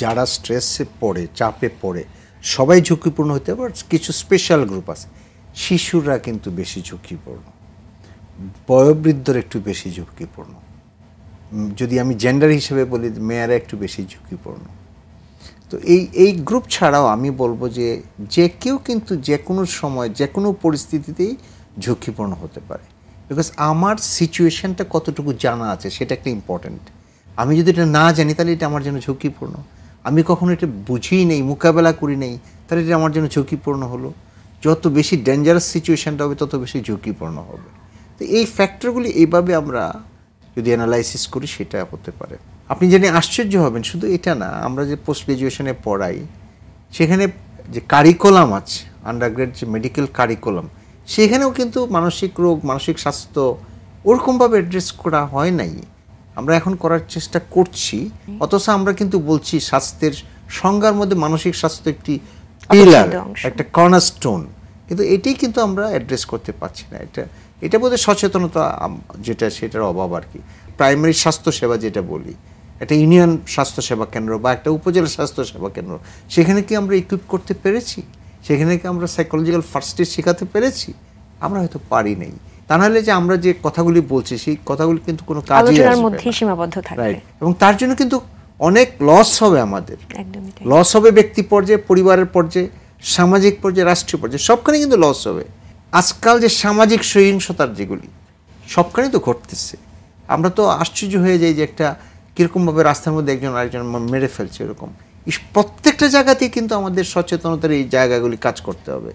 যারা স্ট্রেসে পড়ে, চাপে পড়ে, সবাই ঝুঁকিপূর্ণ হতে পারে। কিছু স্পেশাল গ্রুপ আছে। শিশুরা কিন্তু বেশি ঝুঁকিপূর্ণ, বয়োবৃদ্ধরা একটু বেশি ঝুঁকিপূর্ণ, যদি আমি জেন্ডার হিসেবে বলি মেয়েরা একটু বেশি ঝুঁকিপূর্ণ। তো এই গ্রুপ ছাড়াও আমি বলবো যে কেউ কিন্তু যে কোনো সময় যে কোনো পরিস্থিতিতেই ঝুঁকিপূর্ণ হতে পারে। বিকজ আমার সিচুয়েশানটা কতটুকু জানা আছে সেটা একটা ইম্পর্ট্যান্ট। আমি যদি এটা না জানি তাহলে এটা আমার জন্য ঝুঁকিপূর্ণ। আমি কখনো এটা বুঝিই নেই, মোকাবেলা করি নেই, তাহলে এটা আমার জন্য ঝুঁকিপূর্ণ হলো। যত বেশি ডেঞ্জারাস সিচুয়েশানটা হবে তত বেশি ঝুঁকিপূর্ণ হবে। তো এই ফ্যাক্টরগুলি এইভাবে আমরা যদি অ্যানালাইসিস করি সেটা হতে পারে। আপনি জেনে আশ্চর্য হবেন, শুধু এটা না, আমরা যে পোস্ট গ্রাজুয়েশনে পড়াই সেখানে যে কারিকুলাম আছে, আন্ডারগ্রেড যে মেডিকেল কারিকুলাম, সেখানেও কিন্তু মানসিক রোগ, মানসিক স্বাস্থ্য ওরকমভাবে অ্যাড্রেস করা হয় নাই। আমরা এখন করার চেষ্টা করছি, অথচ আমরা কিন্তু বলছি স্বাস্থ্যের সংজ্ঞার মধ্যে মানসিক স্বাস্থ্য একটি পিলার, একটা কর্নারস্টোন, কিন্তু এটাই কিন্তু আমরা অ্যাড্রেস করতে পারছি না। এটা বোধহয় সচেতনতা যেটা, সেটার অভাব আর কি। প্রাইমারি স্বাস্থ্যসেবা যেটা বলি, একটা ইউনিয়ন স্বাস্থ্যসেবা কেন্দ্র বা একটা উপজেলা স্বাস্থ্যসেবা কেন্দ্র, সেখানে কি আমরা ইকুইপ করতে পেরেছি? সেখানে কি আমরা সাইকোলজিক্যাল ফার্স্ট এড শেখাতে পেরেছি? আমরা হয়তো পারি নাই। তা নাহলে যে আমরা যে কথাগুলি বলছি সেই কথাগুলি কিন্তু কোনো কাজে আসবে না, মধ্যেই সীমাবদ্ধ থাকবে। রাইট। এবং তার জন্য কিন্তু অনেক লস হবে আমাদের, লস হবে ব্যক্তি পর্যায়ে, পরিবারের পর্যায়ে, সামাজিক পর্যায়ে, রাষ্ট্রীয় পর্যায়ে, সবখানে কিন্তু লস হবে। আজকাল যে সামাজিক সহিংসতার যেগুলি সবখানেই তো ঘটতেছে। আমরা তো আশ্চর্য হয়ে যাই যে একটা কীরকমভাবে রাস্তার মধ্যে একজন আরেকজন মেরে ফেলছে, এরকম প্রত্যেকটা জায়গাতেই কিন্তু আমাদের সচেতনতার এই জায়গাগুলি কাজ করতে হবে।